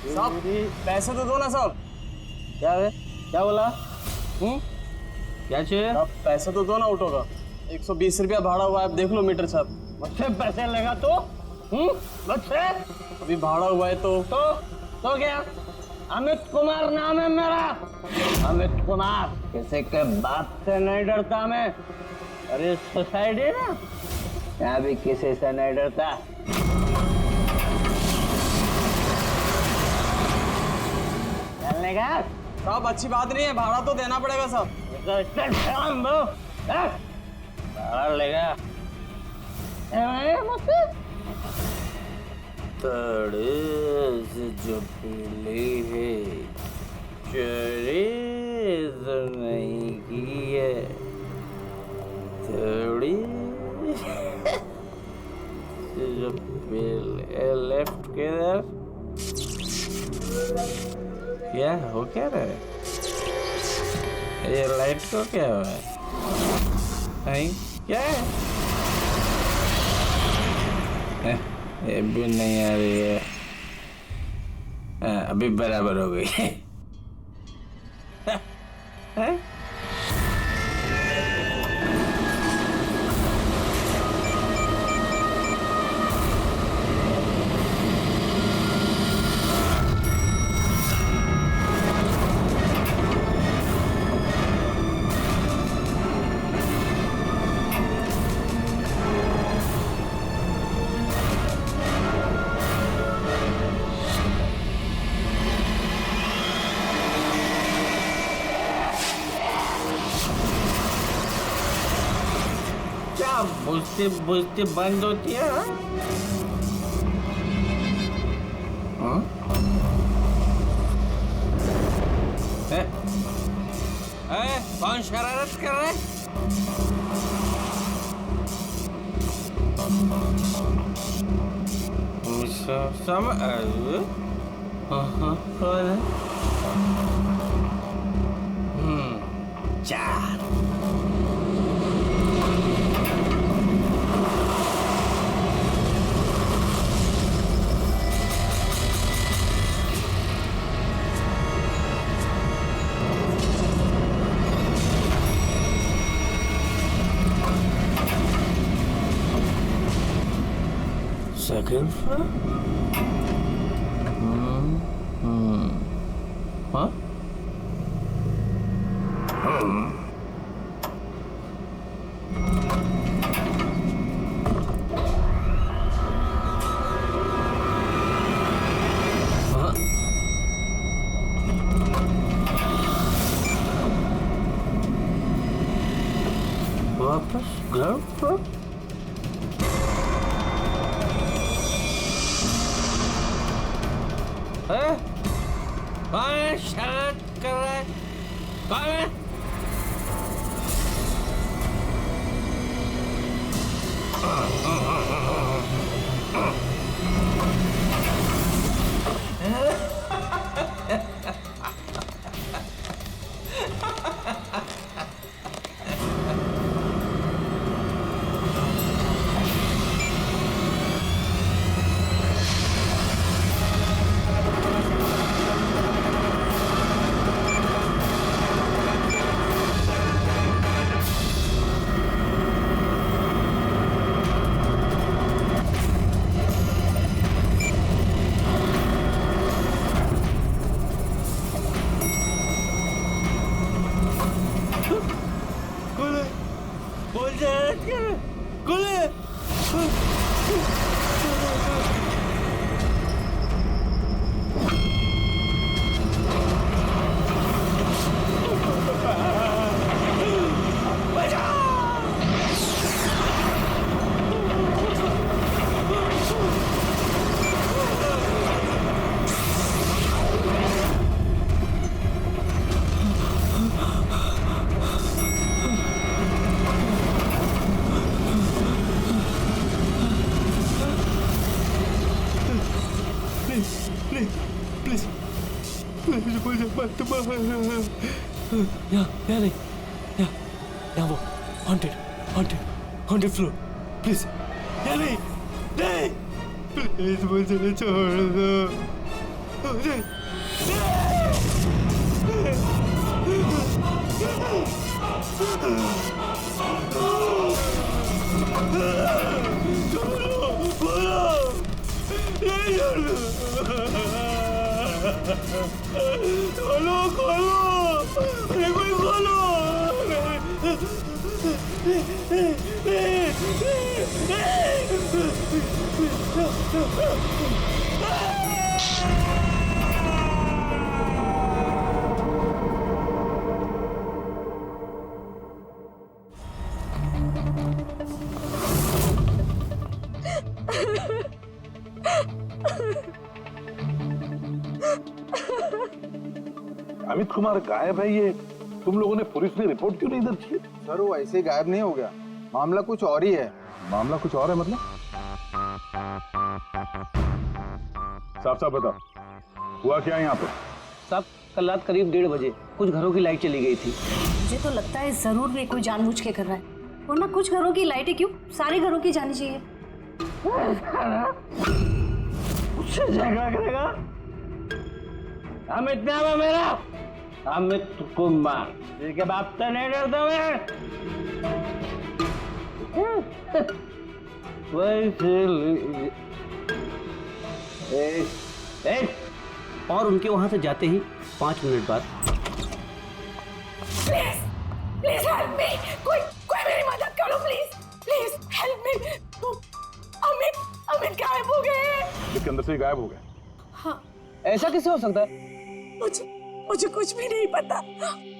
साहब पैसे तो दो ना साहब। क्या है? क्या बोला? क्या चाहिए? साहब पैसे तो दो ना ऑटो का। 120 रुपया भाड़ा हुआ है, आप देख लो मीटर साहब। मुझसे पैसे लेगा तो? मुझसे? अभी भाड़ा हुआ है तो क्या? अमित कुमार नाम है मेरा। अमित कुमार। किसी के बाप से नहीं डरता मैं। अरे सोसाइटी ना, यहाँ भी किसी से नहीं डरता। चलने का? साहब अच्छी बात नहीं है, भाड़ा तो देना पड़ेगा साहब। भाड़ा लेगा मुझसे? तड़े से जो पीली है, चोरी तो नहीं की है, थोड़ी से जो पीले लेफ्ट किधर? क्या हो क्या रहा है? ये लाइट को क्या हुआ है? नहीं क्या है? ये भी नहीं आ रही है। अभी बराबर हो गई है? बुझते बुझते बंद होती है। कौन शरारत कर रहा है? कौन है? चार। Second floor? Huh? वापस ग्राउंड फ्लोर? कौन है शरारत कर रहा है? कौन है? यहाँ नहीं, यहाँ वो haunted floor, please, यहाँ नहीं, प्लीज मुझे छोड़ दो, खोलो खोलो, अरे कोई खोलो। अमित कुमार गायब है, ये तुम लोगों ने पुलिस ने रिपोर्ट क्यों नहीं दर्ज की? सर वो ऐसे ही गायब नहीं हो गया, मामला कुछ और ही है। मामला कुछ और है मतलब? साफ साफ बताओ, हुआ क्या यहाँ पे? साहब कल रात करीब 1:30 बजे कुछ घरों की लाइट चली गई थी। मुझे तो लगता है जरूर भी कोई जानबूझ के कर रहा है, वरना कुछ घरों की लाइटें क्यों, सारे घरों की जानी चाहिए। उससे झगड़ा करेगा? अमित नाम है मेरा, अमित कुमार। इसके बाप से नहीं डरता मैं। और उनके वहां से जाते ही 5 मिनट बाद प्लीज प्लीज हेल्प मी, कोई मेरी मदद करो please, please help me. Amit गायब हो गए। इसके अंदर से ही गायब हो गए? हाँ। ऐसा कैसे हो सकता है? मुझे कुछ भी नहीं पता।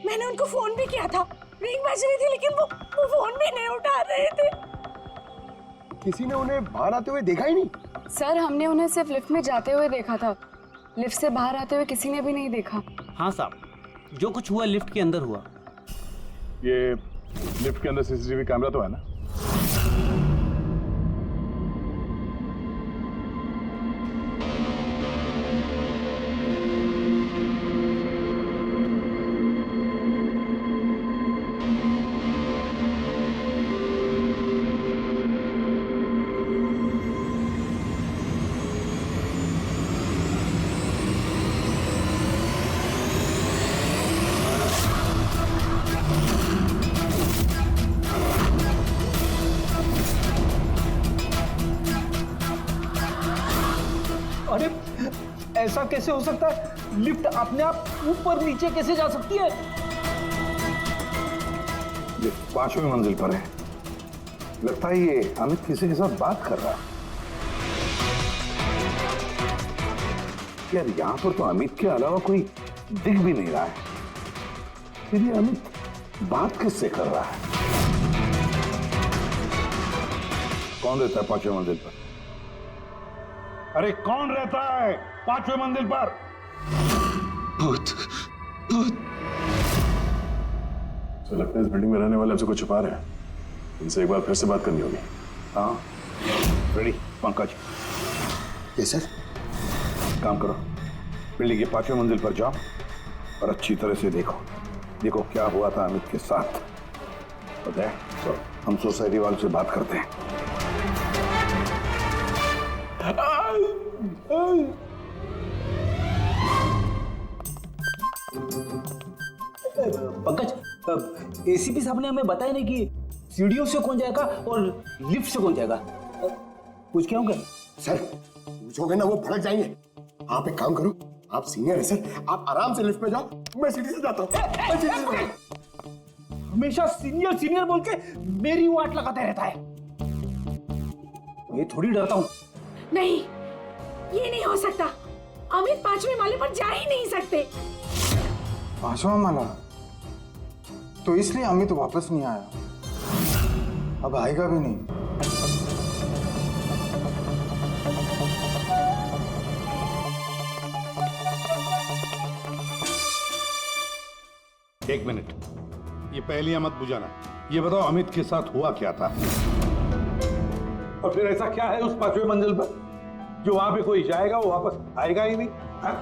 मैंने उनको फोन भी किया था, रिंग बज रही थी, लेकिन वो फोन भी नहीं उठा रहे थे। किसी ने उन्हें बाहर आते हुए देखा ही नहीं? सर हमने उन्हें सिर्फ लिफ्ट में जाते हुए देखा था, लिफ्ट से बाहर आते हुए किसी ने भी नहीं देखा। हाँ साहब, जो कुछ हुआ लिफ्ट के अंदर हुआ। ये लिफ्ट के अंदर सीसीटीवी कैमरा तो है ना? अरे ऐसा कैसे हो सकता है? लिफ्ट अपने आप ऊपर नीचे कैसे जा सकती है? ये 5वीं मंजिल पर है। लगता है ये अमित किसी के साथ बात कर रहा है। यार यहाँ पर तो अमित के अलावा कोई दिख भी नहीं रहा है। फिर ये अमित बात किससे कर रहा है? कौन रहता है 5वीं मंजिल पर? अरे कौन रहता है 5वीं मंजिल पर? भूत भूत। तो लगता है इस बिल्डिंग में रहने वाले हमसे कुछ छुपा रहे हैं। इनसे एक बार फिर से बात करनी होगी। हाँ रेडी पंकज? Yes sir. काम करो, बिल्डिंग की 5वीं मंजिल पर जाओ और अच्छी तरह से देखो क्या हुआ था अमित के साथ। पता है तो हम सोसाइटी वालों से बात करते हैं। पंकज, एसीपी साहब ने हमें बताया नहीं कि सीढ़ियों से कौन जाएगा और लिफ्ट से कौन जाएगा। कुछ क्या होगा? सर पूछोगे ना वो भड़क जाएंगे। आप एक काम करो, आप सीनियर है सर, आप आराम से लिफ्ट में जाओ, मैं सीढ़ी से जाता हूँ। हमेशा सीनियर सीनियर बोल के मेरी वाट लगाता रहता है। मैं थोड़ी डरता हूँ। नहीं, ये नहीं हो सकता। अमित 5वें माले पर जा ही नहीं सकते। 5वां माला? तो इसलिए अमित वापस नहीं आया, अब आएगा भी नहीं। एक मिनट, ये पहेलियां मत बुझाना। ये बताओ अमित के साथ हुआ क्या था? और फिर ऐसा क्या है उस 5वीं मंजिल पर जो वहां पे कोई जाएगा वो वापस आएगा ही नहीं? हाँ?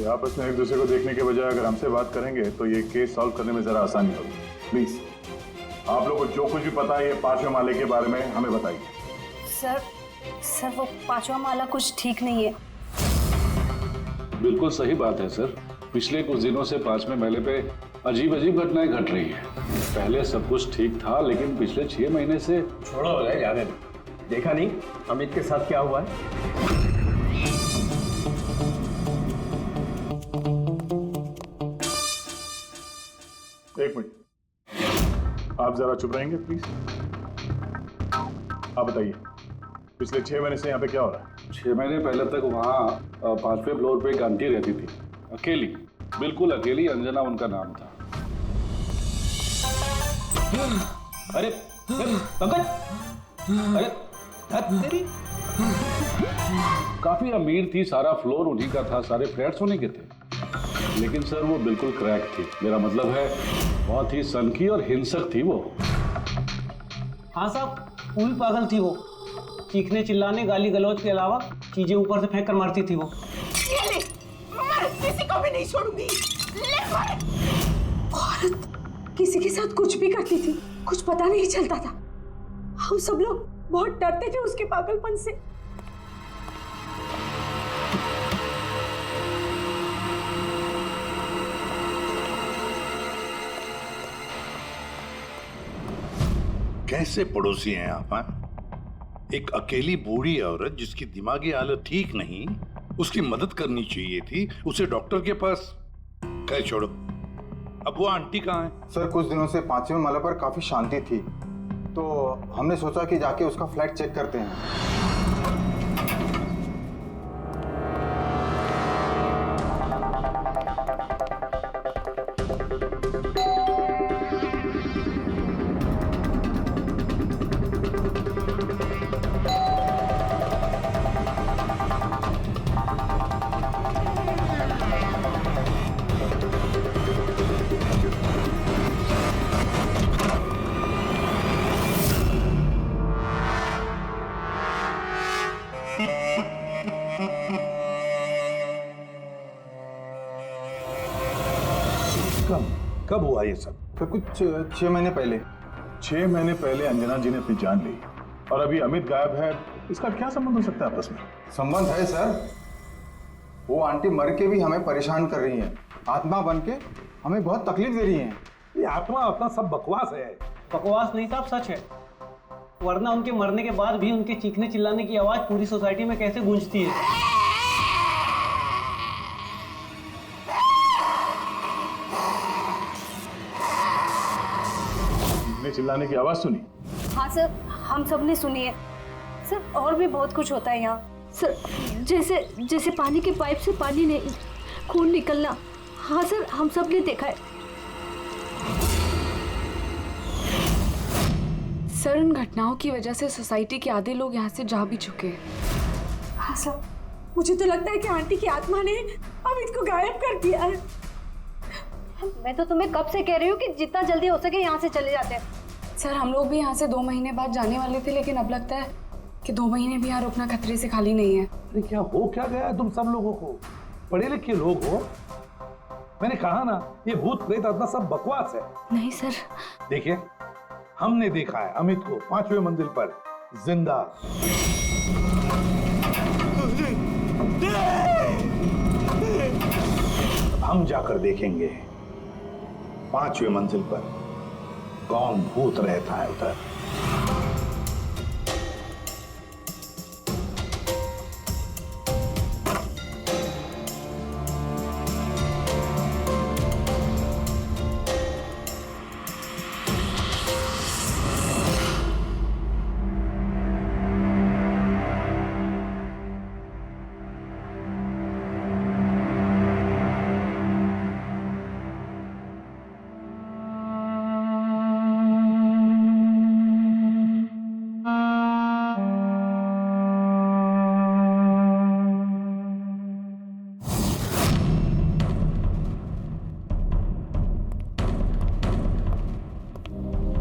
आपस में एक दूसरे को देखने के बजाय अगर हमसे बात करेंगे तो ये केस सॉल्व करने में जरा आसानी होगी। प्लीज आप लोगों को जो कुछ भी पता है ये 5वें माले के बारे में हमें बताइए। सर वो 5वां माला कुछ ठीक नहीं है। बिल्कुल सही बात है सर। पिछले कुछ दिनों से 5वें माले पे अजीब अजीब घटनाएं घट रही हैं। पहले सब कुछ ठीक था लेकिन पिछले 6 महीने से छोड़ो हो गए, जाने दो। देखा नहीं अमित के साथ क्या हुआ है? एक मिनट, आप जरा चुप रहेंगे प्लीज। आप बताइए पिछले 6 महीने से यहाँ पे क्या हो रहा है? 6 महीने पहले तक वहाँ 5वें फ्लोर पे एक आंटी रहती थी, अकेली, बिल्कुल अकेली। अंजना उनका नाम था। अरे पंकज, अरे तेरी काफी अमीर थी, सारा फ्लोर उन्हीं का था, सारे फ्लैट्स उन्हीं के थे। लेकिन सर वो बिल्कुल क्रैक थी। मेरा मतलब है बहुत ही सनकी और हिंसक थी वो। हाँ साहब, पूरी पागल थी वो। चीखने चिल्लाने गाली गलौज के अलावा चीजें ऊपर से फेंक कर मारती थी वो। ये ले, मैं किसी को भी नहीं छोड़ूंगी। ले मार। औरत किसी के साथ कुछ भी करती थी, कुछ पता नहीं चलता था। हम सब लोग बहुत डरते थे उसके पागलपन से। कैसे पड़ोसी हैं आप? हाँ? एक अकेली बूढ़ी औरत जिसकी दिमागी हालत ठीक नहीं, उसकी मदद करनी चाहिए थी, उसे डॉक्टर के पास। खैर छोड़ो, अब वो आंटी कहाँ है? सर कुछ दिनों से 5वें माले पर काफी शांति थी, तो हमने सोचा कि जाके उसका फ्लैट चेक करते हैं। कब हुआ ये सब? फिर कुछ 6 महीने पहले। 6 महीने पहले अंजना जी ने अपनी जान ली और अभी अमित गायब है। इसका क्या संबंध हो सकता है आपस में? संबंध है सर। वो आंटी मर के भी हमें परेशान कर रही है, आत्मा बन के हमें बहुत तकलीफ दे रही है। ये आत्मा अपना सब बकवास है। बकवास नहीं साहब, सच है। वरना उनके मरने के बाद भी उनके चीखने चिल्लाने की आवाज पूरी सोसाइटी में कैसे गूंजती है। चिल्लाने की आवाज सुनी? हाँ सर, हम सब ने सुनी है सर। और भी बहुत कुछ होता है यहाँ सर, जैसे पानी के पाइप से पानी नहीं, खून निकलना। हाँ सर, हम सब ने देखा है। सर उन घटनाओं की वजह से सोसाइटी के आधे लोग यहाँ से जा भी चुके हैं। हाँ सर, मुझे तो लगता है कि आंटी की आत्मा ने अमित को गायब कर दिया है। मैं तो तुम्हें कब से कह रही हूँ कि जितना जल्दी हो सके यहाँ से चले जाते हैं। सर हम लोग भी यहाँ से 2 महीने बाद जाने वाले थे, लेकिन अब लगता है कि 2 महीने भी यहाँ रुकना खतरे से खाली नहीं है। अरे क्या हो क्या गया है तुम सब लोगों को? पढ़े लिखे लोग हो। मैंने कहा ना, ये भूत प्रेत आत्मा सब बकवास है। नहीं सर। देखिए, हमने देखा है अमित को 5वें मंजिल पर जिंदा। हम जाकर देखेंगे 5वें मंजिल पर कौन भूत रहता है उधर।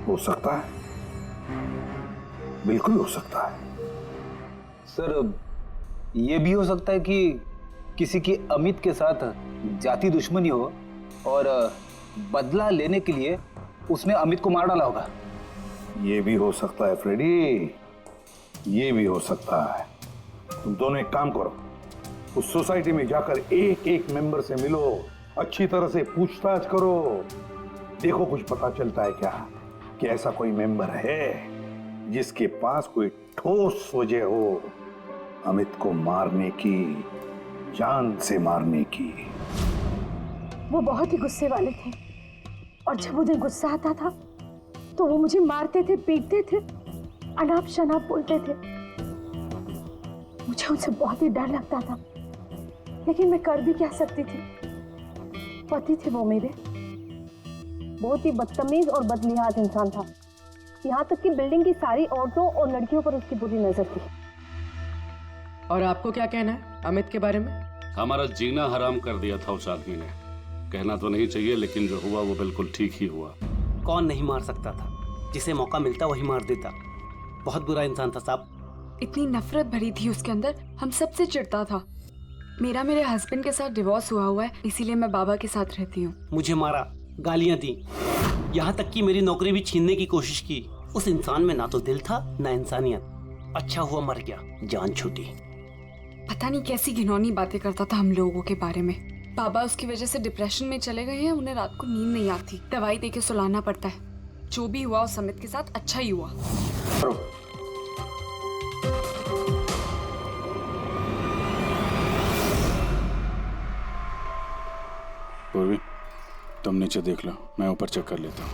हो सकता है, बिल्कुल हो सकता है। सर ये भी हो सकता है कि किसी की अमित के साथ जाति दुश्मनी हो और बदला लेने के लिए उसने अमित को मार डाला होगा। ये भी हो सकता है फ्रेडी, ये भी हो सकता है। तुम दोनों एक काम करो, उस सोसाइटी में जाकर एक एक मेंबर से मिलो, अच्छी तरह से पूछताछ करो, देखो कुछ पता चलता है क्या कि ऐसा कोई मेंबर है जिसके पास कोई ठोस वजह हो अमित को मारने की, जान से मारने की। वो बहुत ही गुस्से वाले थे और जब उन्हें गुस्सा आता था तो वो मुझे मारते थे, पीटते थे, अनाप शनाप बोलते थे। मुझे उनसे बहुत ही डर लगता था, लेकिन मैं कर भी क्या सकती थी। पति थे वो मेरे। बहुत ही बदतमीज और बदलिहाज इंसान था। यहाँ तक कि बिल्डिंग की सारी औरतों और लड़कियों पर उसकी बुरी नजर थी। और आपको क्या कहना है अमित के बारे में? हमारा जीना हराम कर दिया था उस आदमी ने। कहना तो नहीं चाहिए, लेकिन जो हुआ वो बिल्कुल ठीक ही हुआ। कौन नहीं मार सकता था? जिसे मौका मिलता वही मार देता। बहुत बुरा इंसान था साहब। इतनी नफरत भरी थी उसके अंदर, हम सबसे चिढ़ता था। मेरे हस्बैंड के साथ डिवोर्स हुआ है, इसीलिए मैं बाबा के साथ रहती हूँ। मुझे मारा, गालियाँ दी, यहाँ तक कि मेरी नौकरी भी छीनने की कोशिश की। उस इंसान में ना तो दिल था ना इंसानियत। अच्छा हुआ मर गया, जान छूटी। पता नहीं कैसी घिनौनी बातें करता था हम लोगों के बारे में। बाबा उसकी वजह से डिप्रेशन में चले गए हैं। उन्हें रात को नींद नहीं आती, दवाई देके सुलाना पड़ता है। जो भी हुआ उस अमित के साथ अच्छा ही हुआ। पूर्वी, तुम नीचे देख लो, मैं ऊपर चेक कर लेता हूँ।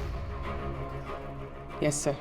Yes sir.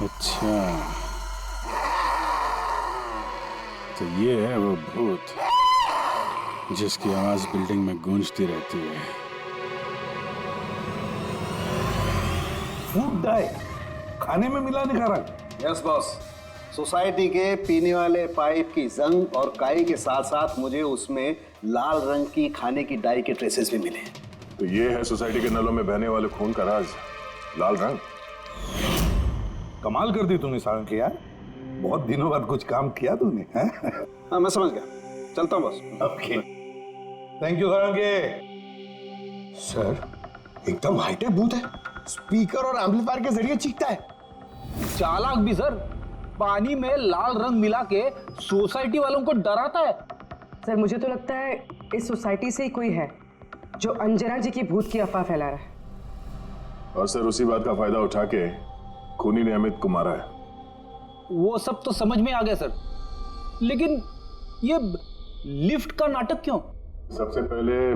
अच्छा, तो ये है वो भूत जिसकी आवाज बिल्डिंग में गूंजती रहती है। फूड डाई, खाने में मिलाने का रंग। यस बॉस, सोसाइटी के पीने वाले पाइप की जंग और काई के साथ साथ मुझे उसमें लाल रंग की खाने की डाई के ट्रेसेस भी मिले। तो ये है सोसाइटी के नलों में बहने वाले खून का राज, लाल रंग। कमाल कर दी तूने सारंग यार, बहुत दिनों बाद कुछ काम किया तूने। हाँ मैं समझ गया, चलता हूँ बस। Okay, thank you Sarang. Sir एकदम हाईटेक भूत है, स्पीकर और एम्पलीफायर के जरिए चीखता है। चालाक भी सर, पानी में लाल रंग मिला के सोसाइटी वालों को डराता है। सर मुझे तो लगता है इस सोसाइटी से ही कोई है जो अंजना जी की भूत की अफवाह फैला रहा है। और सर उसी बात का फायदा उठा के खूनी ने अमित को मारा है। वो सब तो समझ में आ गया सर, लेकिन ये लिफ्ट का नाटक क्यों? सबसे पहले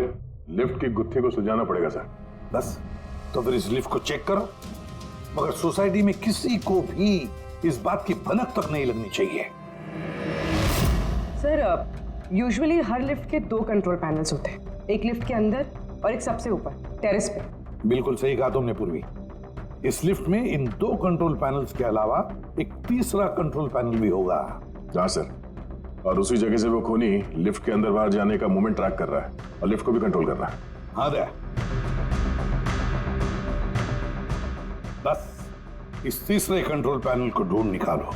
लिफ्ट की गुत्थी को सुलझाना पड़ेगा सर। बस, तो फिर इस लिफ्ट को चेक करो, मगर सोसाइटी में किसी को भी इस बात की भनक तक नहीं लगनी चाहिए। सर यूजुअली हर लिफ्ट के 2 कंट्रोल पैनल्स होते हैं, एक लिफ्ट के अंदर और एक सबसे ऊपर टेरेस पे। बिल्कुल सही कहा तुमने पूर्वी। इस लिफ्ट में इन 2 कंट्रोल पैनल्स के अलावा एक तीसरा कंट्रोल पैनल भी होगा। हाँ सर, और उसी जगह से वो खूनी लिफ्ट के अंदर बाहर जाने का मूवमेंट ट्रैक कर रहा है और लिफ्ट को भी कंट्रोल कर रहा है। हाँ दया, बस इस तीसरे कंट्रोल पैनल को ढूंढ निकालो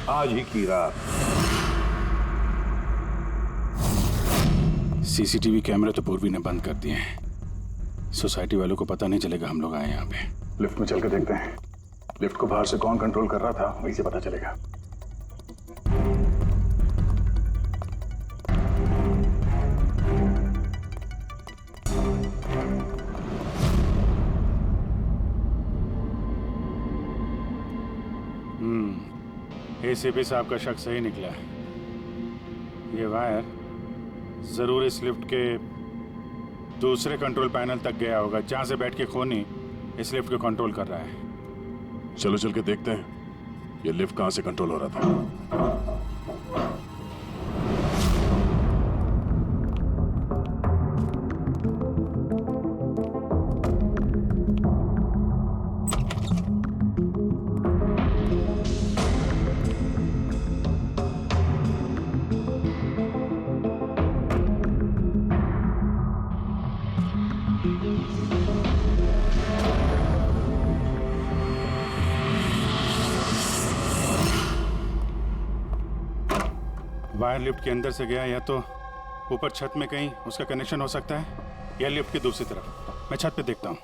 आज ही की रात। सीसीटीवी कैमरे तो पूर्वी ने बंद कर दिए हैं। सोसाइटी वालों को पता नहीं चलेगा हम लोग आए यहाँ पे। लिफ्ट में चल के देखते हैं, लिफ्ट को बाहर से कौन कंट्रोल कर रहा था वहीं से पता चलेगा। एसीपी साहब का शक सही निकला है। ये वायर जरूर इस लिफ्ट के दूसरे कंट्रोल पैनल तक गया होगा, जहां से बैठ के खूनी इस लिफ्ट को कंट्रोल कर रहा है। चलो चल के देखते हैं ये लिफ्ट कहां से कंट्रोल हो रहा था। वायर लिफ्ट के अंदर से गया, या तो ऊपर छत में कहीं उसका कनेक्शन हो सकता है, या लिफ्ट की दूसरी तरफ। मैं छत पे देखता हूँ।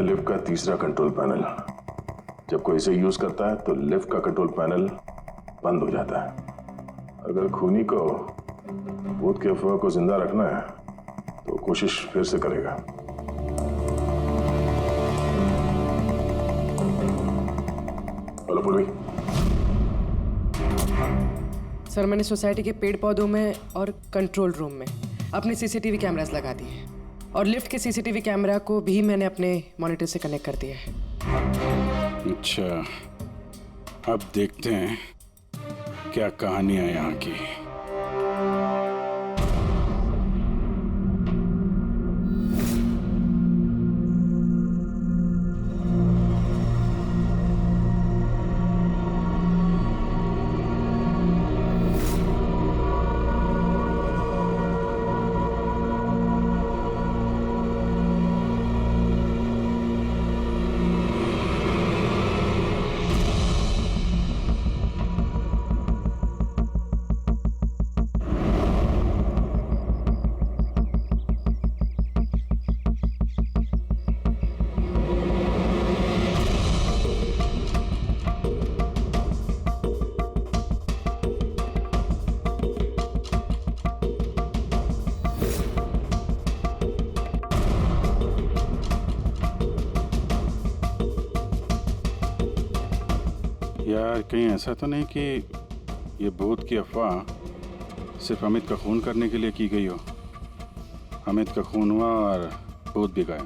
लिफ्ट का तीसरा कंट्रोल पैनल। जब कोई इसे यूज करता है तो लिफ्ट का कंट्रोल पैनल बंद हो जाता है। अगर खूनी को भूत के अफवाह को जिंदा रखना है तो कोशिश फिर से करेगा। हेलो पूर्वी। सर, मैंने सोसाइटी के पेड़ पौधों में और कंट्रोल रूम में अपने सीसीटीवी कैमरास लगा दिए, और लिफ्ट के सीसीटीवी कैमरा को भी मैंने अपने मॉनिटर से कनेक्ट कर दिया है। अच्छा, अब देखते हैं क्या कहानी है यहाँ की। यार, कहीं ऐसा तो नहीं कि ये भूत की अफवाह सिर्फ अमित का खून करने के लिए की गई हो। अमित का खून हुआ और भूत भी गए।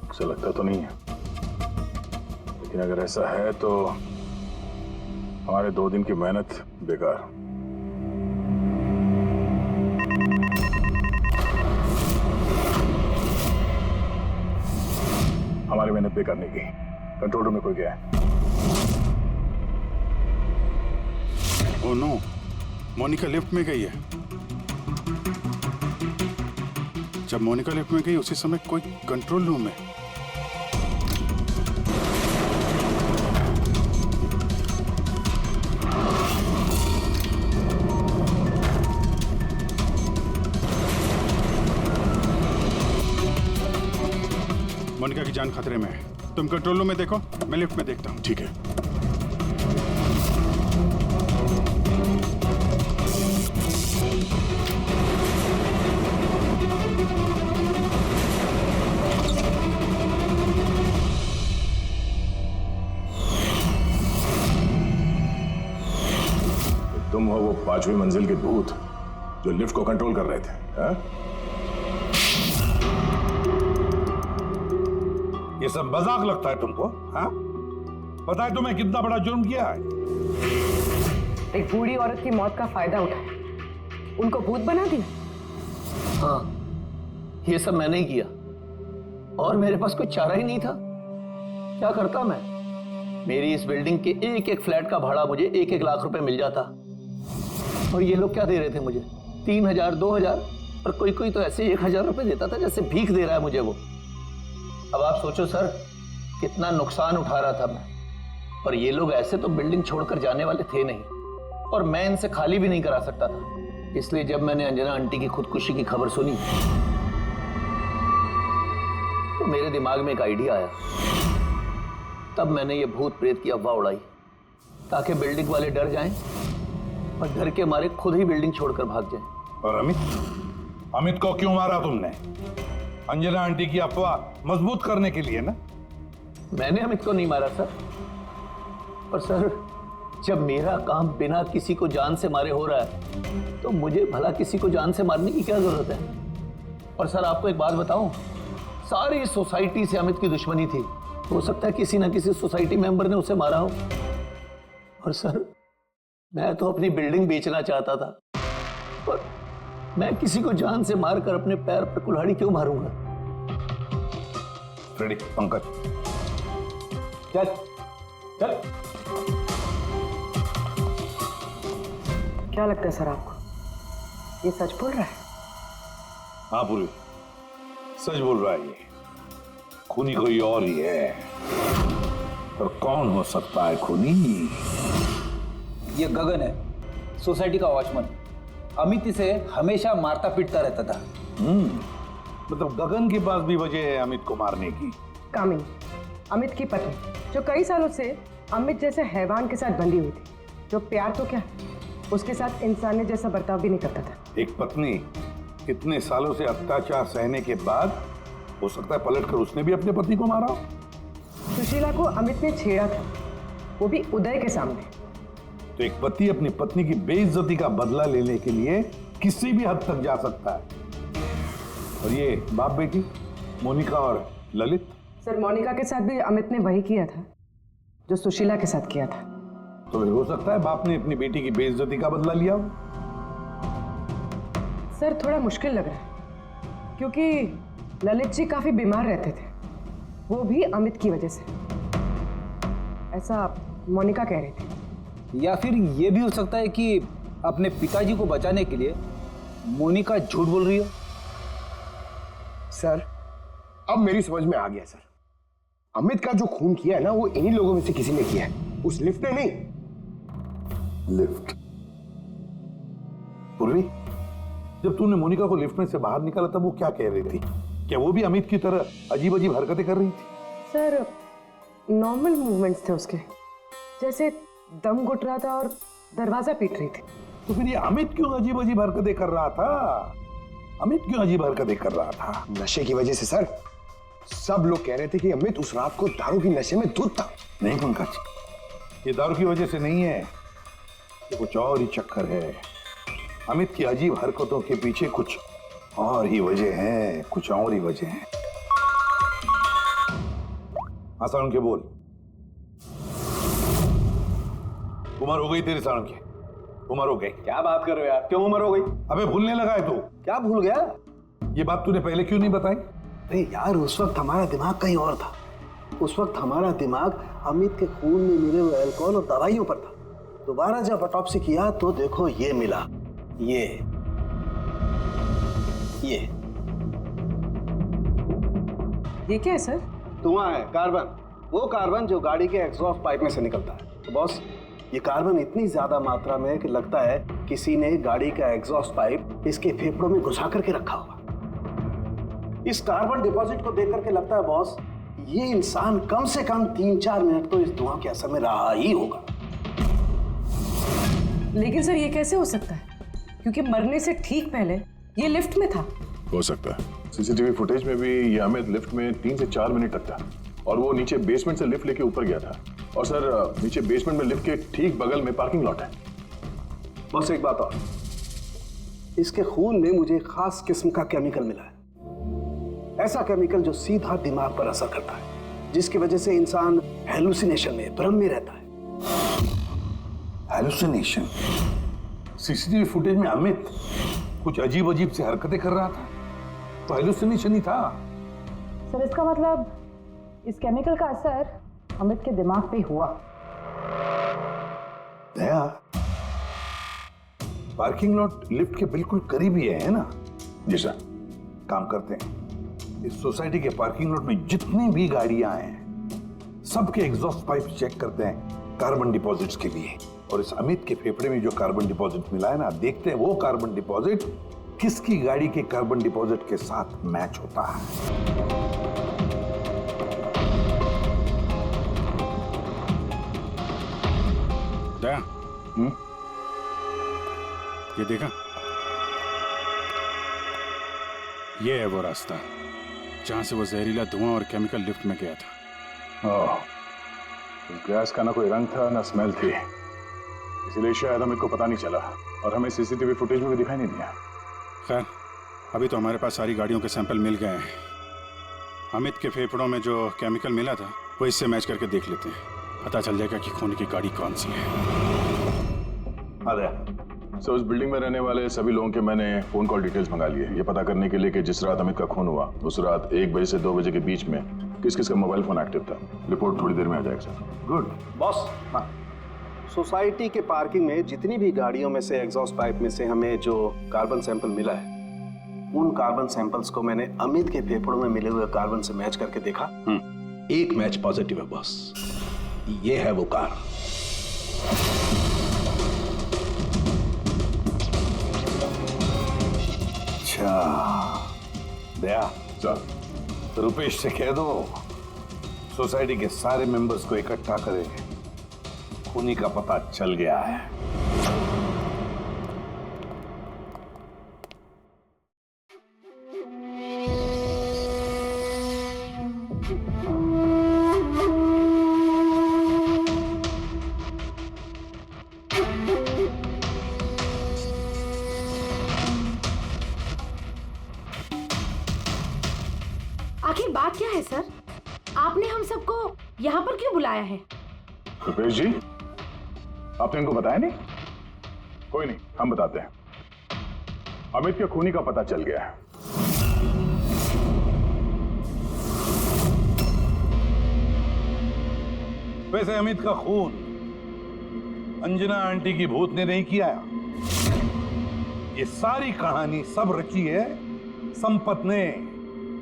उसे लगता तो नहीं है, लेकिन अगर ऐसा है तो हमारे 2 दिन की मेहनत बेकार। हमारी मेहनत बेकार नहीं गई। कंट्रोल रूम में कोई गया है। ओह नो, मोनिका लिफ्ट में गई है। जब मोनिका लिफ्ट में गई उसी समय कोई कंट्रोल रूम में। मोनिका की जान खतरे में है। तुम कंट्रोल रूम में देखो, मैं लिफ्ट में देखता हूँ। ठीक है। 5वीं मंजिल के भूत जो लिफ्ट को कंट्रोल कर रहे थे। हा? ये सब मजाक लगता है तुमको? हाँ? पता है तुम्हें कितना बड़ा जुर्म किया है? एक बूढ़ी औरत की मौत का फायदा उठाया, उनको भूत बना दिया। हाँ, ये सब मैंने ही किया और मेरे पास कोई चारा ही नहीं था। क्या करता मैं? मेरी इस बिल्डिंग के एक एक फ्लैट का भाड़ा मुझे 1-1 लाख रुपए मिल जाता और ये लोग क्या दे रहे थे मुझे? 3,000, 2,000 और कोई कोई तो ऐसे 1,000 रुपए देता था जैसे भीख दे रहा है मुझे वो। अब आप सोचो सर, कितना नुकसान उठा रहा था मैं। और ये लोग ऐसे तो बिल्डिंग छोड़कर जाने वाले थे नहीं और मैं इनसे खाली भी नहीं करा सकता था। इसलिए जब मैंने अंजना आंटी की खुदकुशी की खबर सुनी तो मेरे दिमाग में एक आइडिया आया। तब मैंने ये भूत प्रेत की अफवाह उड़ाई ताकि बिल्डिंग वाले डर जाएं और डर के मारे खुद ही बिल्डिंग छोड़कर भाग जाएं। और अमित को क्यों मारा तुमने? अंजना आंटी की अफवाह मजबूत करने के लिए ना? मैंने अमित को नहीं मारा सर। पर सर, जब मेरा काम बिना किसी को जान से मारे हो रहा है तो मुझे भला किसी को जान से मारने की क्या जरूरत है? और सर आपको एक बात बताऊं, सारी सोसाइटी से अमित की दुश्मनी थी। हो सकता है किसी ना किसी सोसाइटी मेंबर ने उसे मारा हो। और सर, मैं तो अपनी बिल्डिंग बेचना चाहता था पर मैं किसी को जान से मारकर अपने पैर पर कुल्हाड़ी क्यों मारूंगा? फ्रेडी, पंकज, चल चल। क्या लगता है सर आपको, ये सच बोल रहा है? हाँ पूर्वी, सच बोल रहा है। ये खूनी कोई और ही है। पर कौन हो सकता है खूनी? ये गगन है, सोसाइटी का वॉचमैन। अमित इसे हमेशा मारता पीटता रहता था। मतलब गगन के पास भी वजह है अमित को मारने की। कामिनी, अमित की पत्नी, जो कई सालों से अमित जैसे हैवान के साथ बंधी हुई थी, जो प्यार तो क्या उसके साथ इंसानियत जैसा बर्ताव भी नहीं करता था। एक पत्नी इतने सालों से अत्याचार सहने के बाद हो सकता है पलटकर उसने भी अपने पति को मारा हो। सुशीला को अमित ने छेड़ा था, वो भी उदय के सामने। तो एक पति अपनी पत्नी की बेइज्जती का बदला लेने के लिए किसी भी हद तक जा सकता है। और ये बाप बेटी मोनिका और ललित। सर, मोनिका के साथ भी अमित ने वही किया था जो सुशीला के साथ किया था। तो फिर हो सकता है बाप ने अपनी बेटी की बेइज्जती का बदला लिया हो। सर, थोड़ा मुश्किल लग रहा है क्योंकि ललित जी काफी बीमार रहते थे, वो भी अमित की वजह से, ऐसा मोनिका कह रही थी। या फिर ये भी हो सकता है कि अपने पिताजी को बचाने के लिए मोनिका झूठ बोल रही हो। सर, अब मेरी समझ में आ गया सर। अमित का जो खून किया है ना, वो इन्हीं लोगों में से किसी ने किया है, उस लिफ्ट ने नहीं। लिफ्ट? पूर्वी, जब तूने मोनिका को लिफ्ट में से बाहर निकाला तब वो क्या कह रही थी? क्या वो भी अमित की तरह अजीब अजीब हरकतें कर रही थी? सर, नॉर्मल मूवमेंट्स थे उसके, जैसे दम घुट रहा था और दरवाजा पीट रही थी। तो फिर ये अमित क्यों अजीब अजीब हरकतें कर रहा था? अमित क्यों अजीब हरकतें कर रहा था? नशे की वजह से सर। सब लोग कह रहे थे कि अमित उस रात को दारू की नशे में धुत था। नहीं पंकज, ये दारू की वजह से नहीं है, ये कुछ और ही चक्कर है। अमित की अजीब हरकतों के पीछे कुछ और ही वजह है, कुछ और ही वजह है। आसान के बोल। उम्र हो गई तेरी सालों की, उम्र हो गई। क्या बात कर रहे हो यार, क्यों उम्र हो गई? अबे भूलने लगा है तू? क्या भूल गया? ये बात तूने पहले क्यों नहीं बताई? अरे यार, उस वक्त हमारा दिमाग कहीं और था। उस वक्त हमारा दिमाग अमित के खून में मिले हुए अल्कोहल और दवाइयों पर था। दोबारा जब ऑटोप्सी किया तो देखो ये मिला, ये क्या है सर? धुआं है, कार्बन। वो कार्बन जो गाड़ी के एग्जॉस्ट पाइप में से निकलता है। तो बॉस, ये कार्बन इतनी ज्यादा मात्रा में कि लगता है किसी ने गाड़ी का एग्जॉस्ट पाइप इसके फेफड़ों में घुसा करके रखा होगा। इस कार्बन डिपॉजिट को देख करके लगता है बॉस, ये इंसान कम से कम 3-4 मिनट तो इस धुआं के असर में रहा ही होगा। लेकिन सर, ये कैसे हो सकता है? क्योंकि मरने से ठीक पहले ये लिफ्ट में था। हो सकता है। सीसीटीवी फुटेज में भी ये अमित लिफ्ट में 3 से 4 मिनट तक था और वो नीचे बेसमेंट से लिफ्ट लेके ऊपर गया था। और सर, नीचे बेसमेंट में लिफ्ट के ठीक बगल में पार्किंग लॉट है। बस एक बात और, इसके खून में मुझे एक खास किस्म का केमिकल मिला है। ऐसा केमिकल जो सीधा दिमाग पर असर करता है, जिसकी वजह से इंसान हेलुसिनेशन में, भ्रम में रहता है। हेलुसिनेशन? सीसीटीवी फुटेज में अमित कुछ अजीब अजीब से हरकतें कर रहा था, तो हेलुसिनेशन ही था। सर इसका मतलब इस केमिकल का असर अमित के दिमाग पे हुआ। दया, पार्किंग लॉट लिफ्ट के बिल्कुल करीब ही है ना? जी सर। काम करते हैं, इस सोसाइटी के पार्किंग लॉट में जितनी भी गाड़ियां हैं सबके एग्जॉस्ट पाइप चेक करते हैं कार्बन डिपॉजिट्स के लिए। और इस अमित के फेफड़े में जो कार्बन डिपॉजिट मिला है ना, देखते हैं वो कार्बन डिपॉजिट किसकी गाड़ी के कार्बन डिपॉजिट के साथ मैच होता है। दया, ये देखा, ये है वो रास्ता जहां से वो जहरीला धुआं और केमिकल लिफ्ट में गया था। ओह, उस गैस का ना कोई रंग था ना स्मेल थी, इसलिए शायद हमें को पता नहीं चला और हमें सीसीटीवी फुटेज में भी दिखाई नहीं दिया। खैर, अभी तो हमारे पास सारी गाड़ियों के सैंपल मिल गए हैं। अमित के फेफड़ों में जो केमिकल मिला था वो इससे मैच करके देख लेते हैं, पता चल जाएगा कि खून की गाड़ी कौन सी है। सर, उस बिल्डिंग में रहने वाले सभी लोगों के मैंने फोन कॉल डिटेल्स मंगा लिए, ये पता करने के लिए कि जिस रात अमित का खून हुआ उस रात 1 बजे से 2 बजे के बीच में किस किस का मोबाइल फोन एक्टिव था। रिपोर्ट थोड़ी देर में आ जाएगा सर। Good boss. हाँ, सोसाइटी के पार्किंग में जितनी भी गाड़ियों में से एग्जॉस्ट पाइप में से हमें जो कार्बन सैंपल मिला है, उन कार्बन सैंपल्स को मैंने अमित के फेफड़ों में मिले हुए कार्बन से मैच करके देखा। एक मैच पॉजिटिव है बॉस, ये है वो कार। अच्छा दया सर, रुपेश से कह दो सोसाइटी के सारे मेंबर्स को इकट्ठा करें, खूनी का पता चल गया है। आखिर बात क्या है सर? आपने हम सबको यहाँ पर क्यों बुलाया है? रुपेश जी, आपने इनको बताया नहीं? कोई नहीं, हम बताते हैं। अमित के खूनी का पता चल गया है। वैसे अमित का खून अंजना आंटी की भूत ने नहीं किया। ये सारी कहानी सब रची है संपत ने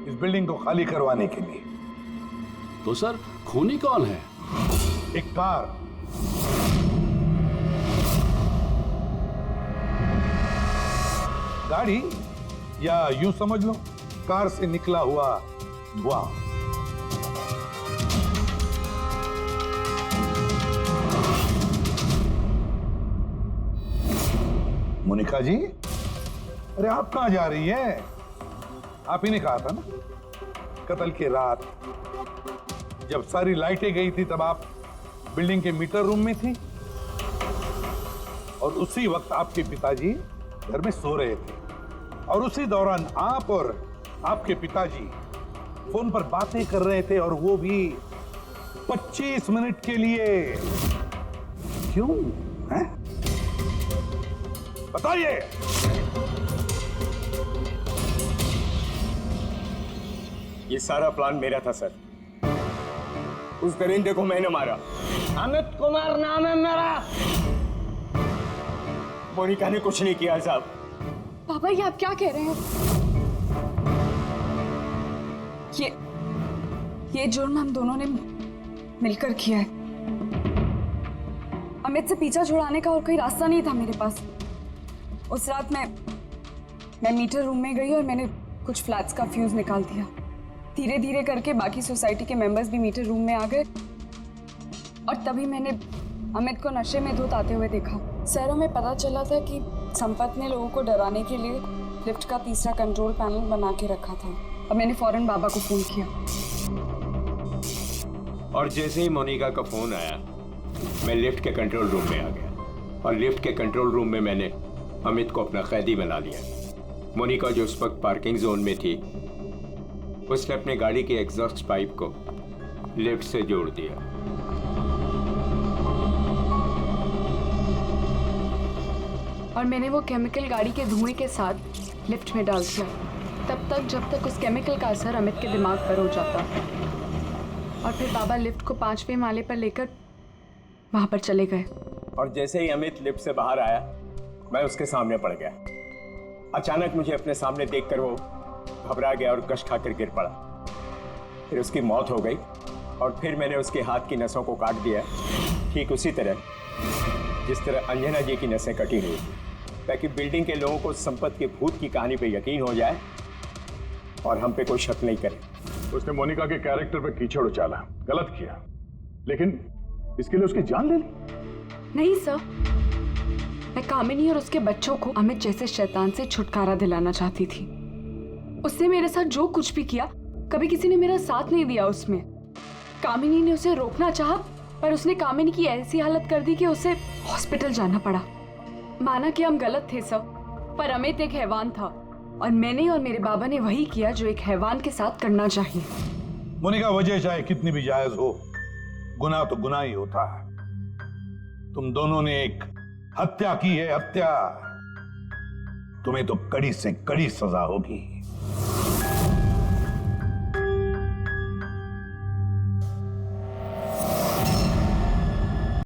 इस बिल्डिंग को खाली करवाने के लिए। तो सर, खूनी कौन है? एक कार। गाड़ी, या यूं समझ लो कार से निकला हुआ धुआं। मोनिका जी, अरे आप कहां जा रही है? आप ही ने कहा था ना कत्ल की रात जब सारी लाइटें गई थी तब आप बिल्डिंग के मीटर रूम में थी, और उसी वक्त आपके पिताजी घर में सो रहे थे, और उसी दौरान आप और आपके पिताजी फोन पर बातें कर रहे थे, और वो भी 25 मिनट के लिए। क्यों है? बताइए। ये सारा प्लान मेरा था सर। उस दरिंदे को मैंने मारा। अमित कुमार नाम है मेरा। मोनिका ने कुछ नहीं किया साहब। पापा, ये आप क्या कह रहे हैं? ये जुर्म हम दोनों ने मिलकर किया है। अमित से पीछा छुड़ाने का और कोई रास्ता नहीं था मेरे पास। उस रात मैं मीटर रूम में गई और मैंने कुछ फ्लैट्स का फ्यूज निकाल दिया। धीरे धीरे करके बाकी सोसाइटी के मेंबर्स भी मीटर रूम में आ गए, और तभी मैंने अमित को नशे में धुत आते हुए देखा। सर, हमें पता चला था कि संपत ने लोगों को डराने के लिए लिफ्ट का तीसरा कंट्रोल पैनल बना के रखा था, और मैंने फौरन बाबा को फोन किया। और जैसे ही मोनिका का फोन आया, मैं लिफ्ट के कंट्रोल रूम में आ गया। और लिफ्ट के कंट्रोल रूम में मैंने अमित को अपना कैदी बना लिया। मोनिका जो उस वक्त पार्किंग जोन में थी, उसने अपने गाड़ी के एग्जॉस्ट पाइप को लिफ्ट से जोड़ दिया। और मैंने वो केमिकल गाड़ी के धुएं के साथ लिफ्ट में डाल दिया, तब तक जब तक उस केमिकल का असर अमित के दिमाग पर हो जाता। और फिर बाबा लिफ्ट को 5वें माले पर लेकर वहां पर चले गए। और जैसे ही अमित लिफ्ट से बाहर आया, मैं उसके सामने पड़ गया। अचानक मुझे अपने सामने देखकर वो घबरा गया और कश खाकर गिर पड़ा। फिर उसकी मौत हो गई और फिर मैंने उसके हाथ की नसों को काट दिया, ठीक उसी तरह जिस तरह अंजना जी की नसें कटी हुई, ताकि बिल्डिंग के लोगों को संपत के भूत की कहानी पे यकीन हो जाए और हम पे कोई शक नहीं करे। उसने मोनिका के कैरेक्टर पे कीचड़ उछाला, गलत किया, लेकिन इसके लिए उसकी जान ले ली। नहीं सर, मैं कामिनी और उसके बच्चों को अमित जैसे शैतान से छुटकारा दिलाना चाहती थी। उसने मेरे साथ जो कुछ भी किया, कभी किसी ने मेरा साथ नहीं दिया उसमें। कामिनी ने उसे रोकना चाहा, पर उसने कामिनी की ऐसी हालत कर दी कि उसे हॉस्पिटल जाना पड़ा। माना कि हम गलत थे सर, पर अमित एक हैवान था और मैंने और मेरे बाबा ने वही किया जो एक हैवान के साथ करना चाहिए। मोनिका, वजह चाहे कितनी भी जायज हो, गुनाह तो गुनाह ही होता है। तुम दोनों ने एक हत्या की है, हत्या। तुम्हें तो कड़ी से कड़ी सजा होगी।